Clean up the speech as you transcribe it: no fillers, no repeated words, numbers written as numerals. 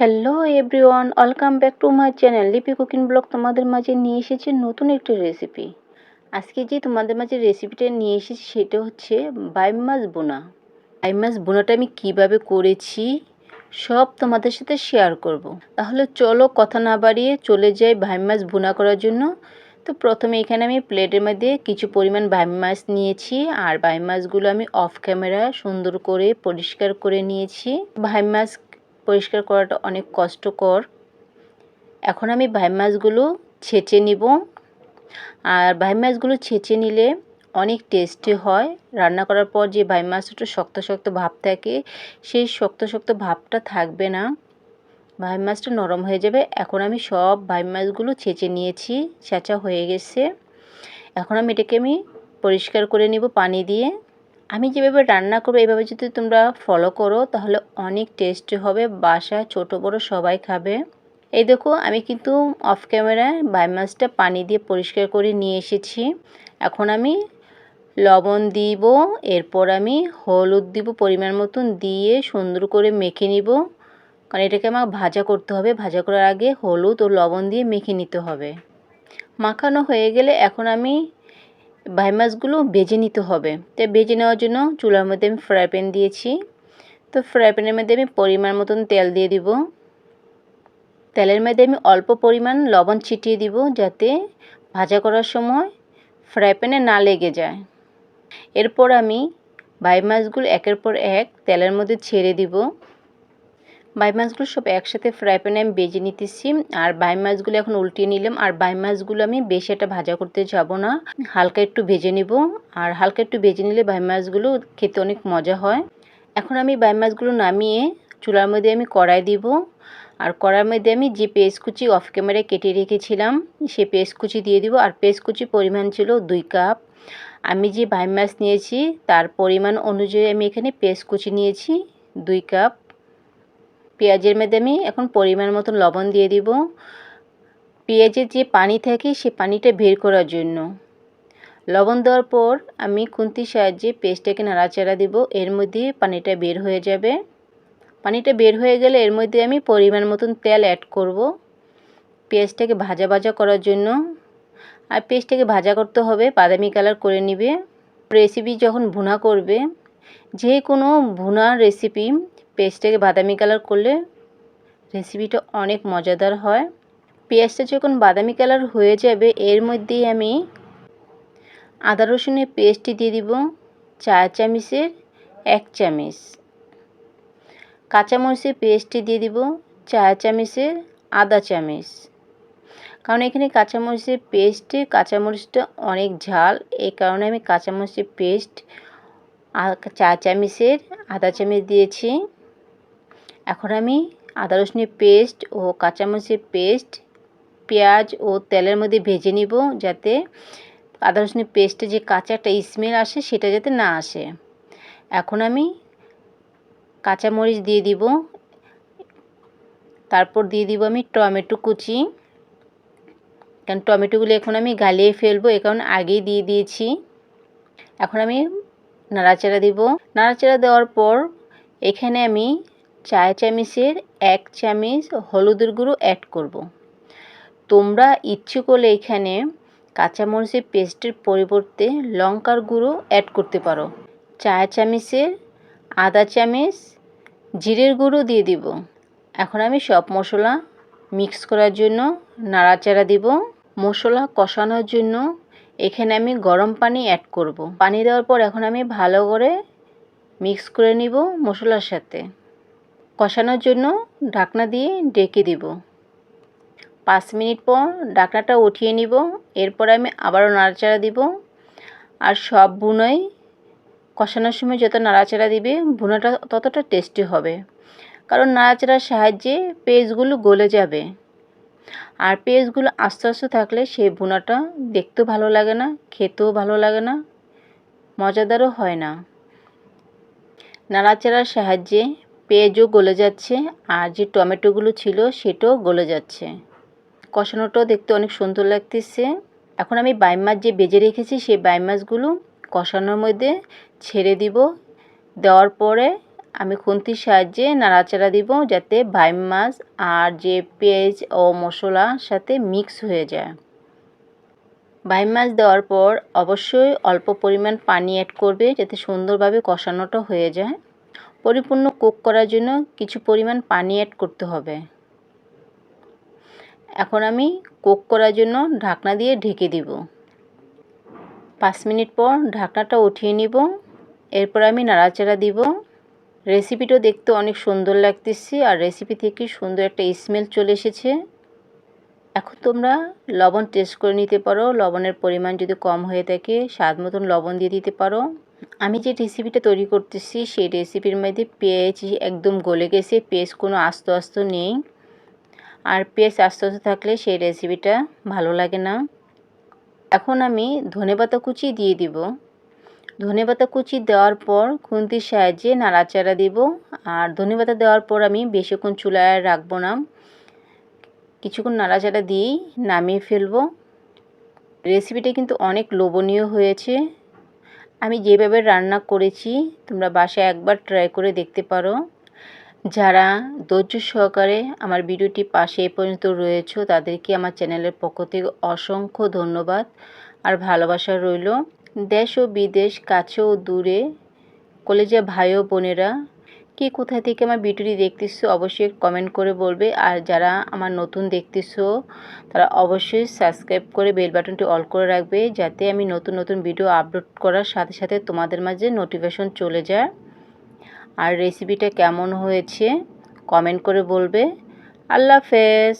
Hello everyone, welcome back to my channel লিপি cooking blog. তোমাদের মাঝে নিয়ে এসেছি নতুন একটি রেসিপি। আজকে যে তোমাদের মাঝে রেসিপিটা নিয়ে এসেছি সেটা হচ্ছে বাইম মাছ বোনা। বাইম মাছ বোনাটা আমি কিভাবে করেছি সব তোমাদের সাথে শেয়ার করব। তাহলে চলো কথা না বাড়িয়ে চলে যাই বাইম মাছ বোনা করার জন্য। তো প্রথমে এখানে আমি প্লেটের মধ্যে কিছু পরিমাণ বাইম মাছ নিয়েছি, আর বাইম মাছগুলো আমি অফ ক্যামেরা সুন্দর করে পরিষ্কার করে নিয়েছি। বাইম মাছ পরিষ্কার করাটা অনেক কষ্টকর। এখন আমি বাইম মাছগুলো ছেঁচে নিব, আর বাইম মাছগুলো ছেঁচে নিলে অনেক টেস্টি হয়। রান্না করার পর যে বাইম মাছটা শক্ত শক্ত ভাব থাকে সেই শক্ত শক্ত ভাবটা থাকবে না, বাইম মাছটা নরম হয়ে যাবে। এখন আমি সব বাইম মাছগুলো ছেঁচে নিয়েছি, ছেঁচা হয়ে গেছে। এখন এটাকে আমি পরিষ্কার করে নিব পানি দিয়ে। আমি যেভাবে রান্না করবো এভাবে যদি তোমরা ফলো করো তাহলে অনেক টেস্টি হবে, বাসায় ছোট বড় সবাই খাবে। এই দেখো আমি কিন্তু অফ ক্যামেরায় বাইম মাছটা পানি দিয়ে পরিষ্কার করে নিয়ে এসেছি। এখন আমি লবণ দিব, এরপর আমি হলুদ দিব পরিমাণ মতন, দিয়ে সুন্দর করে মেখে নিব, কারণ এটাকে আমার ভাজা করতে হবে। ভাজা করার আগে হলুদ ও লবণ দিয়ে মেখে নিতে হবে। মাখানো হয়ে গেলে এখন আমি বাইম মাছগুলো ভেজে নিতে হবে। তো ভেজে নেওয়ার জন্য চুলার মধ্যে আমি ফ্রাই প্যান দিয়েছি। তো ফ্রাই প্যানের মধ্যে আমি পরিমাণ মতন তেল দিয়ে দিব। তেলের মধ্যে আমি অল্প পরিমাণ লবণ ছিটিয়ে দিব, যাতে ভাজা করার সময় ফ্রাই প্যানে না লেগে যায়। এরপর আমি বাইম মাছগুলো একের পর এক তেলের মধ্যে ছেড়ে দিব। বাইম মাছগুলো সব একসাথে ফ্রাই প্যানে আমি ভেজে নিতেছি। আর বাইম মাছগুলো এখন উল্টিয়ে নিলাম। আর বাইম মাছগুলো আমি বেশি একটা ভাজা করতে যাব না, হালকা একটু ভেজে নিব। আর হালকা একটু ভেজে নিলে বাইম মাছগুলো খেতে অনেক মজা হয়। এখন আমি বাইম মাছগুলো নামিয়ে চুলার মধ্যে আমি কড়াই দিব। আর কড়াইয়ের মধ্যে আমি যে পেঁয়াজ কুচি অফ ক্যামেরায় কেটে রেখেছিলাম সেই পেঁয়াজ কুচি দিয়ে দিব। আর পেঁয়াজ কুচি পরিমাণ ছিল 2 কাপ। আমি যে বাইম মাছ নিয়েছি তার পরিমাণ অনুযায়ী আমি এখানে পেঁয়াজ কুচি নিয়েছি 2 কাপ। পেঁয়াজের মধ্যে আমি এখন পরিমাণ মতন লবণ দিয়ে দিব, পেঁয়াজের যে পানি থাকে সেই পানিটা বের করার জন্য। লবণ দেওয়ার পর আমি খুন্তির সাহায্যে পেঁয়াজটাকে নাড়াচাড়া দিব, এর মধ্যে পানিটা বের হয়ে যাবে। পানিটা বের হয়ে গেলে এর মধ্যে আমি পরিমাণ মতন তেল অ্যাড করব পেঁয়াজটাকে ভাজা ভাজা করার জন্য। আর পেঁয়াজটাকে ভাজা করতে হবে, বাদামি কালার করে নিবে। রেসিপি যখন ভুনা করবে, যে কোনো ভুনা রেসিপি পেঁয়াজটাকে বাদামি কালার করলে রেসিপিটা অনেক মজাদার হয়। পেঁয়াজটা যখন বাদামি কালার হয়ে যাবে এর মধ্যেই আমি আদা রসুনের পেস্টটি দিয়ে দিব 4 চামচের 1 চামচ। কাঁচামরিচের পেস্টটি দিয়ে দিব 4 চামচের আধা চামচ। কারণ এখানে কাঁচামরিচের পেস্টে কাঁচামরিচটা অনেক ঝাল, এই কারণে আমি কাঁচামরিচের পেস্ট 4 চামচের আধা চামচ দিয়েছি। এখন আমি আদা রসুনের পেস্ট ও কাঁচামরিচের পেস্ট পেঁয়াজ ও তেলের মধ্যে ভেজে নিব, যাতে আদা রসুনের পেস্টে যে কাঁচা একটা স্মেল আসে সেটা যাতে না আসে। এখন আমি কাঁচামরিচ দিয়ে দিব, তারপর দিয়ে দিব আমি টমেটো কুচি, কারণ টমেটোগুলো এখন আমি গালিয়ে ফেলবো, এ কারণে আগেই দিয়ে দিয়েছি। এখন আমি নাড়াচাড়া দিব। নাড়াচাড়া দেওয়ার পর এখানে আমি 4 চামচের 1 চামচ হলুদের গুঁড়ো অ্যাড করব। তোমরা ইচ্ছে করলে এখানে কাঁচামরিচের পেস্টের পরিবর্তে লঙ্কার গুঁড়ো অ্যাড করতে পারো। 4 চামচের আধা চামচ জিরের গুঁড়ো দিয়ে দিব। এখন আমি সব মশলা মিক্স করার জন্য নাড়াচাড়া দিব। মশলা কষানোর জন্য এখানে আমি গরম পানি অ্যাড করব। পানি দেওয়ার পর এখন আমি ভালো করে মিক্স করে নিব মশলার সাথে। কষানোর জন্য ঢাকনা দিয়ে ঢেকে দিব। 5 মিনিট পর ঢাকনাটা উঠিয়ে নিব। এরপর আমি আবারও নাড়াচাড়া দিব। আর সব ভুনাই কষানোর সময় যত নাড়াচাড়া দিবে ভুনাটা ততটা টেস্টি হবে, কারণ নাড়াচাড়ার সাহায্যে পেঁয়াজগুলো গলে যাবে। আর পেঁয়াজগুলো আস্তে আস্তে থাকলে সেই ভুনাটা দেখতেও ভালো লাগে না, খেতেও ভালো লাগে না, মজাদারও হয় না। নাড়াচাড়ার সাহায্যে পেঁয়াজও গলে যাচ্ছে, আর যে টমেটোগুলো ছিল সেটাও গলে যাচ্ছে। কষানোটাও দেখতে অনেক সুন্দর লাগতেছে। এখন আমি বাইম মাছ যে ভেজে রেখেছি সেই বাইম মাছগুলো কষানোর মধ্যে ছেড়ে দিব। দেওয়ার পরে আমি খুন্তির সাহায্যে নাড়াচাড়া দিব যাতে বাইম মাছ আর যে পেঁয়াজ ও মশলার সাথে মিক্স হয়ে যায়। বাইম মাছ দেওয়ার পর অবশ্যই অল্প পরিমাণ পানি অ্যাড করবে যাতে সুন্দরভাবে কষানোটা হয়ে যায়। পরিপূর্ণ কুক করার জন্য কিছু পরিমাণ পানি অ্যাড করতে হবে। এখন আমি কুক করার জন্য ঢাকনা দিয়ে ঢেকে দিব। 5 মিনিট পর ঢাকনাটা উঠিয়ে নিব। এরপর আমি নাড়াচাড়া দিব। রেসিপিটা দেখতে অনেক সুন্দর লাগতেছে আর রেসিপি থেকে সুন্দর একটা স্মেল চলে এসেছে। এখন তোমরা লবণ টেস্ট করে নিতে পারো। লবণের পরিমাণ যদি কম হয়ে থাকে স্বাদ মতন লবণ দিয়ে দিতে পারো। আমি যে রেসিপিটা তৈরি করতেছি সেই রেসিপির মধ্যে পেঁয়াজ একদম গলে গেছে, পেঁয়াজ কোনো আস্ত আস্ত নেই। আর পেঁয়াজ আস্তে আস্তে থাকলে সেই রেসিপিটা ভালো লাগে না। এখন আমি ধনেপাতা কুচি দিয়ে দিব। ধনেপাতা কুচি দেওয়ার পর খুন্তির সাহায্যে নাড়াচাড়া দিব। আর ধনেপাতা দেওয়ার পর আমি বেশিক্ষণ চুলায় রাখবো না, কিছুক্ষণ নাড়াচাড়া দিয়েই নামিয়ে ফেলবো। রেসিপিটা কিন্তু অনেক লোভনীয় হয়েছে। আমি যেভাবে রান্না করেছি তোমরা বাসায় একবার ট্রাই করে দেখতে পারো। যারা ধৈর্য সহকারে আমার ভিডিওটি পাশে এ পর্যন্ত রয়েছো তাদেরকে আমার চ্যানেলের পক্ষ থেকে অসংখ্য ধন্যবাদ আর ভালোবাসা রইল। দেশ ও বিদেশ, কাছে ও দূরে, কলেজে ভাই ও বোনেরা কে কোথা থেকে আমার ভিডিওটি দেখতেছো অবশ্যই কমেন্ট করে বলবে। আর যারা আমার নতুন দেখতেছো তারা অবশ্যই সাবস্ক্রাইব করে বেল বাটনটি অল করে রাখবে যাতে আমি নতুন নতুন ভিডিও আপলোড করার সাথে সাথে তোমাদের মাঝে নোটিফিকেশন চলে যায়। আর রেসিপিটা কেমন হয়েছে কমেন্ট করে বলবে। আল্লাহ হাফেজ।